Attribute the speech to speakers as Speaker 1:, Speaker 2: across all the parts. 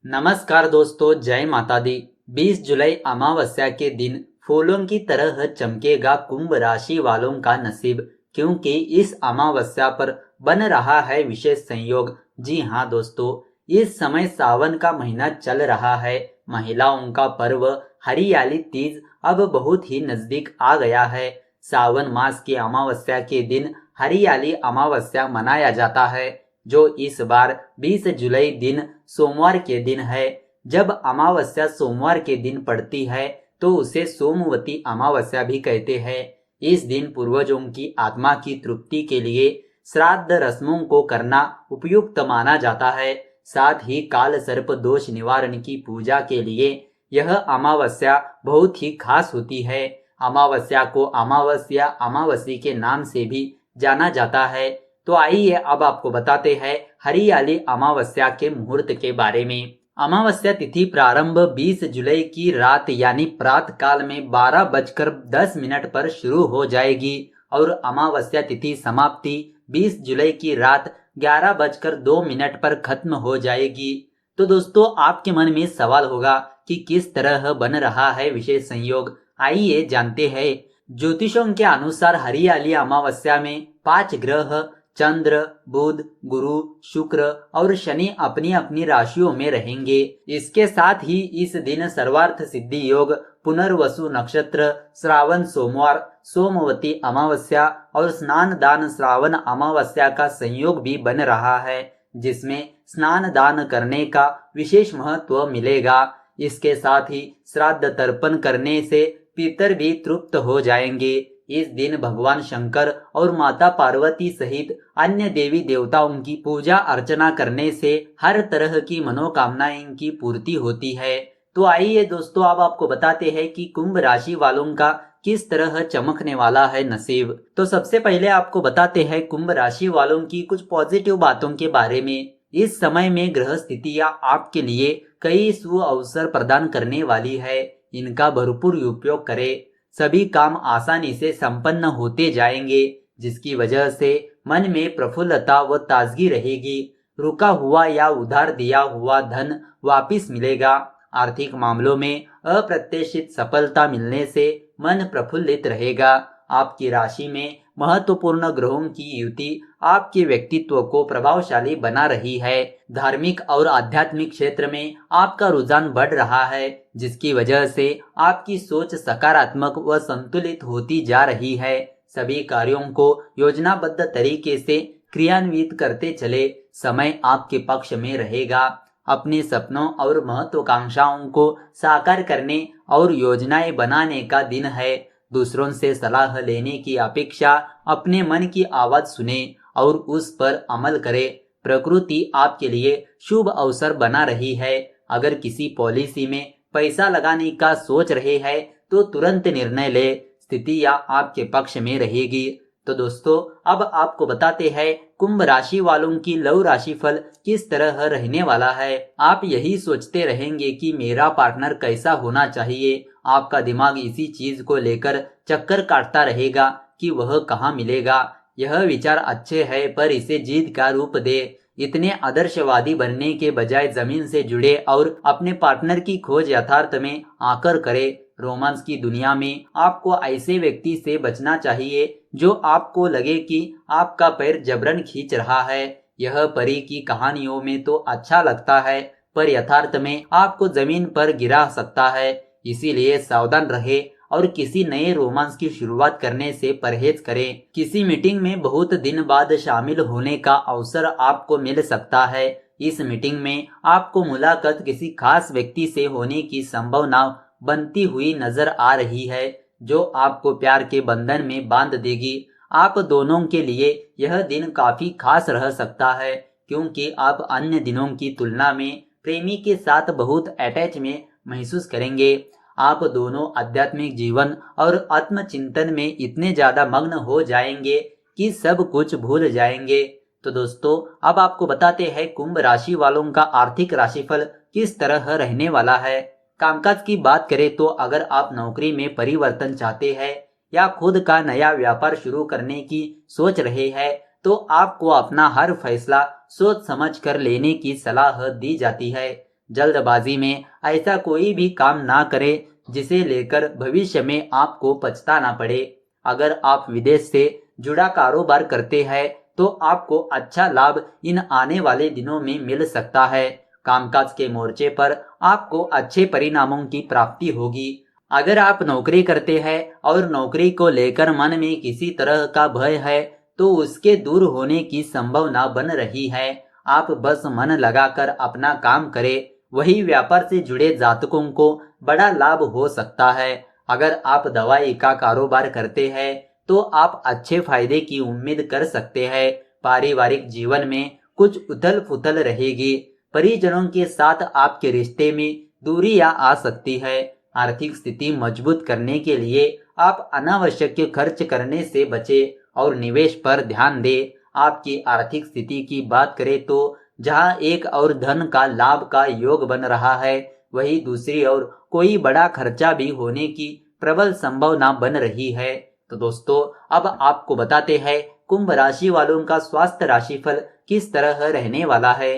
Speaker 1: नमस्कार दोस्तों, जय माता दी। 20 जुलाई अमावस्या के दिन फूलों की तरह चमकेगा कुंभ राशि वालों का नसीब, क्योंकि इस अमावस्या पर बन रहा है विशेष संयोग। जी हाँ दोस्तों, इस समय सावन का महीना चल रहा है। महिलाओं का पर्व हरियाली तीज अब बहुत ही नजदीक आ गया है। सावन मास की अमावस्या के दिन हरियाली अमावस्या मनाया जाता है, जो इस बार 20 जुलाई दिन सोमवार के दिन है। जब अमावस्या सोमवार के दिन पड़ती है तो उसे सोमवती अमावस्या भी कहते हैं। इस दिन पूर्वजों की आत्मा की तृप्ति के लिए श्राद्ध रस्मों को करना उपयुक्त माना जाता है। साथ ही काल सर्प दोष निवारण की पूजा के लिए यह अमावस्या बहुत ही खास होती है। अमावस्या को अमावस्या अमावस्या के नाम से भी जाना जाता है। तो आइए अब आपको बताते हैं हरियाली अमावस्या के मुहूर्त के बारे में। अमावस्या तिथि प्रारंभ 20 जुलाई की रात यानी प्रातः काल में 12:10 पर शुरू हो जाएगी और अमावस्या तिथि समाप्ति 20 जुलाई की रात 11:02 पर खत्म हो जाएगी। तो दोस्तों, आपके मन में सवाल होगा कि किस तरह बन रहा है विशेष संयोग। आइए जानते हैं। ज्योतिषों के अनुसार हरियाली अमावस्या में 5 ग्रह चंद्र, बुध, गुरु, शुक्र और शनि अपनी अपनी राशियों में रहेंगे। इसके साथ ही इस दिन सर्वार्थ सिद्धि योग, पुनर्वसु नक्षत्र, श्रावण सोमवार, सोमवती अमावस्या और स्नान दान श्रावण अमावस्या का संयोग भी बन रहा है, जिसमें स्नान दान करने का विशेष महत्व मिलेगा। इसके साथ ही श्राद्ध तर्पण करने से पितर भी तृप्त हो जाएंगे। इस दिन भगवान शंकर और माता पार्वती सहित अन्य देवी देवताओं की पूजा अर्चना करने से हर तरह की मनोकामनाएं की पूर्ति होती है। तो आइए दोस्तों, अब आपको बताते हैं कि कुंभ राशि वालों का किस तरह चमकने वाला है नसीब। तो सबसे पहले आपको बताते हैं कुंभ राशि वालों की कुछ पॉजिटिव बातों के बारे में। इस समय में ग्रह स्थितियां आपके लिए कई शुभ अवसर प्रदान करने वाली है। इनका भरपूर उपयोग करें। सभी काम आसानी से संपन्न होते जाएंगे, जिसकी वजह से मन में प्रफुल्लता व ताजगी रहेगी। रुका हुआ या उधार दिया हुआ धन वापस मिलेगा। आर्थिक मामलों में अप्रत्याशित सफलता मिलने से मन प्रफुल्लित रहेगा। आपकी राशि में महत्वपूर्ण ग्रहों की युति आपके व्यक्तित्व को प्रभावशाली बना रही है। धार्मिक और आध्यात्मिक क्षेत्र में आपका रुझान बढ़ रहा है, जिसकी वजह से आपकी सोच सकारात्मक व संतुलित होती जा रही है। सभी कार्यों को योजनाबद्ध तरीके से क्रियान्वित करते चले। समय आपके पक्ष में रहेगा। अपने सपनों और महत्वाकांक्षाओं को साकार करने और योजनाएं बनाने का दिन है। दूसरों से सलाह लेने की अपेक्षा अपने मन की आवाज सुने और उस पर अमल करें। प्रकृति आपके लिए शुभ अवसर बना रही है। अगर किसी पॉलिसी में पैसा लगाने का सोच रहे हैं तो तुरंत निर्णय ले। स्थितियां आपके पक्ष में रहेगी। तो दोस्तों, अब आपको बताते हैं कुंभ राशि वालों की लव राशि फल किस तरह रहने वाला है। आप यही सोचते रहेंगे कि मेरा पार्टनर कैसा होना चाहिए। आपका दिमाग इसी चीज को लेकर चक्कर काटता रहेगा कि वह कहाँ मिलेगा। यह विचार अच्छे है, पर इसे जीत का रूप दे। इतने आदर्शवादी बनने के बजाय जमीन से जुड़े और अपने पार्टनर की खोज यथार्थ में आकर करे। रोमांस की दुनिया में आपको ऐसे व्यक्ति से बचना चाहिए जो आपको लगे कि आपका पैर जबरन खींच रहा है। यह परी की कहानियों में तो अच्छा लगता है, पर यथार्थ में आपको जमीन पर गिरा सकता है। इसीलिए सावधान रहे और किसी नए रोमांस की शुरुआत करने से परहेज करें। किसी मीटिंग में बहुत दिन बाद शामिल होने का अवसर आपको मिल सकता है। इस मीटिंग में आपको मुलाकात किसी खास व्यक्ति से होने की संभावना बनती हुई नजर आ रही है, जो आपको प्यार के बंधन में बांध देगी। आप दोनों के लिए यह दिन काफी खास रह सकता है, क्योंकि आप अन्य दिनों की तुलना में प्रेमी के साथ बहुत अटैच में महसूस करेंगे। आप दोनों आध्यात्मिक जीवन और आत्मचिंतन में इतने ज्यादा मग्न हो जाएंगे कि सब कुछ भूल जाएंगे। तो दोस्तों, अब आपको बताते हैं कुंभ राशि वालों का आर्थिक राशिफल किस तरह रहने वाला है। कामकाज की बात करें तो अगर आप नौकरी में परिवर्तन चाहते हैं या खुद का नया व्यापार शुरू करने की सोच रहे हैं, तो आपको अपना हर फैसला सोच समझ कर लेने की सलाह दी जाती है। जल्दबाजी में ऐसा कोई भी काम ना करें जिसे लेकर भविष्य में आपको पछताना पड़े। अगर आप विदेश से जुड़ा कारोबार करते हैं तो आपको अच्छा लाभ इन आने वाले दिनों में मिल सकता है। कामकाज के मोर्चे पर आपको अच्छे परिणामों की प्राप्ति होगी। अगर आप नौकरी करते हैं और नौकरी को लेकर मन में किसी तरह का भय है तो उसके दूर होने की संभावना बन रही है। आप बस मन लगाकर अपना काम करें। वही व्यापार से जुड़े जातकों को बड़ा लाभ हो सकता है। अगर आप दवाई का कारोबार करते हैं तो आप अच्छे फायदे की उम्मीद कर सकते हैं। पारिवारिक जीवन में कुछ उथल पुथल रहेगी। परिजनों के साथ आपके रिश्ते में दूरियां आ सकती है। आर्थिक स्थिति मजबूत करने के लिए आप अनावश्यक खर्च करने से बचें और निवेश पर ध्यान दें। आपकी आर्थिक स्थिति की बात करें तो जहां एक और धन का लाभ का योग बन रहा है, वहीं दूसरी ओर कोई बड़ा खर्चा भी होने की प्रबल संभावना बन रही है। तो दोस्तों, अब आपको बताते हैं कुंभ राशि वालों का स्वास्थ्य राशिफल किस तरह रहने वाला है।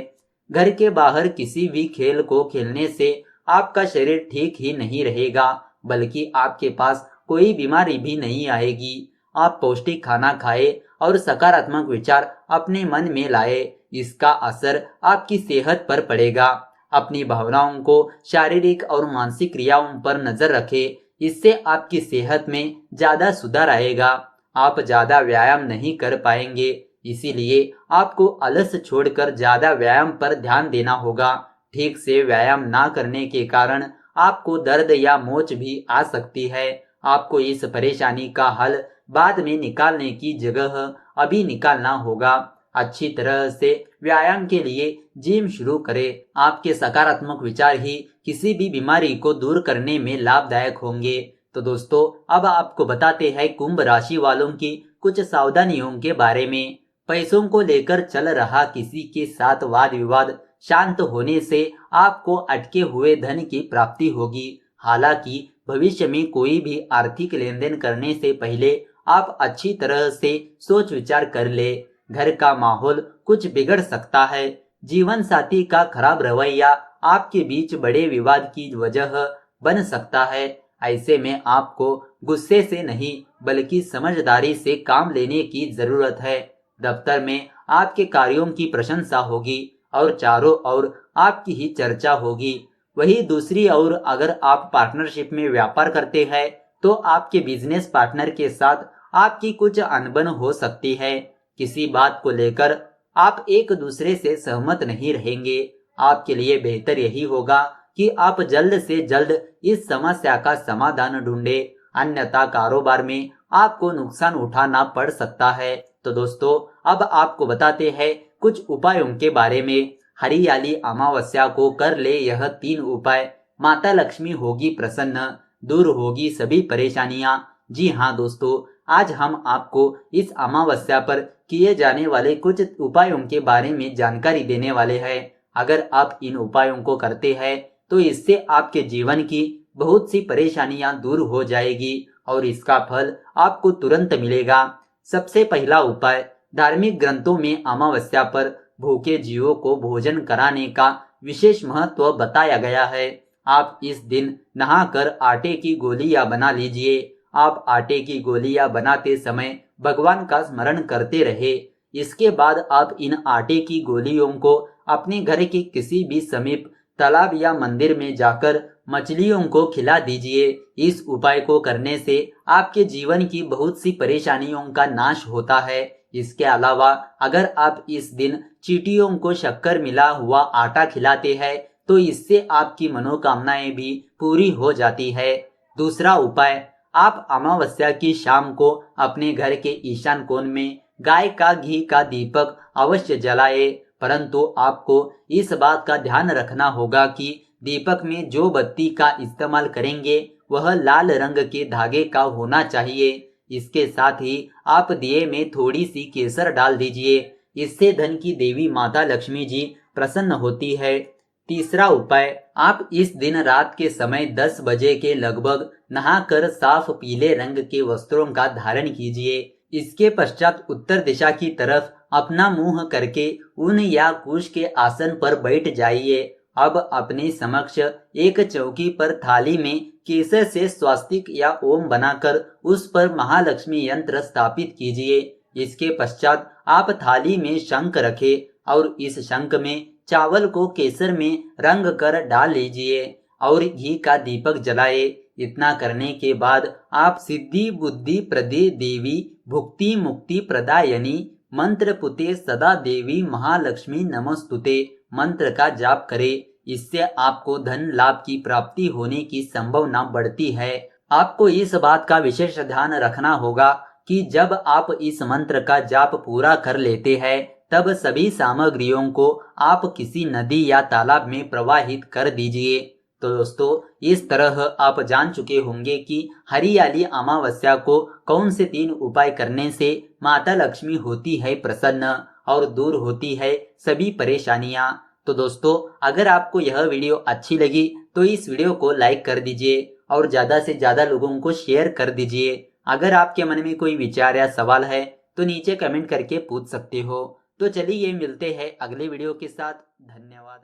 Speaker 1: घर के बाहर किसी भी खेल को खेलने से आपका शरीर ठीक ही नहीं रहेगा, बल्कि आपके पास कोई बीमारी भी नहीं आएगी। आप पौष्टिक खाना खाएं और सकारात्मक विचार अपने मन में लाए। इसका असर आपकी सेहत पर पड़ेगा। अपनी भावनाओं को शारीरिक और मानसिक क्रियाओं पर नजर रखें। इससे आपकी सेहत में ज्यादा सुधार आएगा। आप ज्यादा व्यायाम नहीं कर पाएंगे, इसीलिए आपको आलस छोड़कर ज्यादा व्यायाम पर ध्यान देना होगा। ठीक से व्यायाम ना करने के कारण आपको दर्द या मोच भी आ सकती है। आपको इस परेशानी का हल बाद में निकालने की जगह अभी निकालना होगा। अच्छी तरह से व्यायाम के लिए जिम शुरू करें। आपके सकारात्मक विचार ही किसी भी बीमारी को दूर करने में लाभदायक होंगे। तो दोस्तों, अब आपको बताते हैं कुंभ राशि वालों की कुछ सावधानियों के बारे में। पैसों को लेकर चल रहा किसी के साथ वाद विवाद शांत होने से आपको अटके हुए धन की प्राप्ति होगी। हालांकि भविष्य में कोई भी आर्थिक लेन देन करने से पहले आप अच्छी तरह से सोच विचार कर ले। घर का माहौल कुछ बिगड़ सकता है। जीवन साथी का खराब रवैया आपके बीच बड़े विवाद की वजह बन सकता है। ऐसे में आपको गुस्से से नहीं बल्कि समझदारी से काम लेने की जरूरत है। दफ्तर में आपके कार्यों की प्रशंसा होगी और चारों ओर आपकी ही चर्चा होगी। वही दूसरी ओर अगर आप पार्टनरशिप में व्यापार करते हैं तो आपके बिजनेस पार्टनर के साथ आपकी कुछ अनबन हो सकती है। किसी बात को लेकर आप एक दूसरे से सहमत नहीं रहेंगे। आपके लिए बेहतर यही होगा कि आप जल्द से जल्द इस समस्या का समाधान ढूंढें, अन्यथा कारोबार में आपको नुकसान उठाना पड़ सकता है। तो दोस्तों, अब आपको बताते हैं कुछ उपायों के बारे में। हरियाली अमावस्या को कर ले यह 3 उपाय। माता लक्ष्मी होगी प्रसन्न, दूर होगी सभी परेशानियां। जी हाँ दोस्तों, आज हम आपको इस अमावस्या पर किए जाने वाले कुछ उपायों के बारे में जानकारी देने वाले हैं। अगर आप इन उपायों को करते हैं तो इससे आपके जीवन की बहुत सी परेशानियां दूर हो जाएगी और इसका फल आपको तुरंत मिलेगा। सबसे पहला उपाय, धार्मिक ग्रंथों में अमावस्या पर भूखे जीवों को भोजन कराने का विशेष महत्व बताया गया है। आप इस दिन नहाकर आटे की गोलियां बना लीजिए। आप आटे की गोलियां बनाते समय भगवान का स्मरण करते रहे। इसके बाद आप इन आटे की गोलियों को अपने घर के किसी भी समीप तालाब या मंदिर में जाकर मछलियों को खिला दीजिए। इस उपाय को करने से आपके जीवन की बहुत सी परेशानियों का नाश होता है। इसके अलावा अगर आप इस दिन चींटियों को शक्कर मिला हुआ आटा खिलाते हैं तो इससे आपकी मनोकामनाएं भी पूरी हो जाती है। दूसरा उपाय, आप अमावस्या की शाम को अपने घर के ईशान कोण में गाय का घी का दीपक अवश्य जलाए, परंतु आपको इस बात का ध्यान रखना होगा कि दीपक में जो बत्ती का इस्तेमाल करेंगे वह लाल रंग के धागे का होना चाहिए। इसके साथ ही आप दिए में थोड़ी सी केसर डाल दीजिए। इससे धन की देवी माता लक्ष्मी जी प्रसन्न होती है। तीसरा उपाय, आप इस दिन रात के समय 10 बजे के लगभग नहाकर साफ पीले रंग के वस्त्रों का धारण कीजिए। इसके पश्चात उत्तर दिशा की तरफ अपना मुंह करके ऊन या कुश के आसन पर बैठ जाइए अब अपने समक्ष एक चौकी पर थाली में केसर से स्वास्तिक या ओम बनाकर उस पर महालक्ष्मी यंत्र स्थापित कीजिए। इसके पश्चात आप थाली में शंख रखें और इस शंख में चावल को केसर में रंग कर डाल लीजिए और घी का दीपक जलाए। इतना करने के बाद आप सिद्धि बुद्धि प्रदे देवी भुक्ति मुक्ति प्रदायनी मंत्र पुते सदा देवी महालक्ष्मी नमस्तुते मंत्र का जाप करें। इससे आपको धन लाभ की प्राप्ति होने की संभावना बढ़ती है। आपको इस बात का विशेष ध्यान रखना होगा कि जब आप इस मंत्र का जाप पूरा कर लेते हैं तब सभी सामग्रियों को आप किसी नदी या तालाब में प्रवाहित कर दीजिए। तो दोस्तों, इस तरह आप जान चुके होंगे कि हरियाली अमावस्या को कौन से 3 उपाय करने से माता लक्ष्मी होती है प्रसन्न और दूर होती है सभी परेशानियां। तो दोस्तों, अगर आपको यह वीडियो अच्छी लगी तो इस वीडियो को लाइक कर दीजिए और ज़्यादा से ज़्यादा लोगों को शेयर कर दीजिए। अगर आपके मन में कोई विचार या सवाल है तो नीचे कमेंट करके पूछ सकते हो। तो चलिए मिलते हैं अगले वीडियो के साथ। धन्यवाद।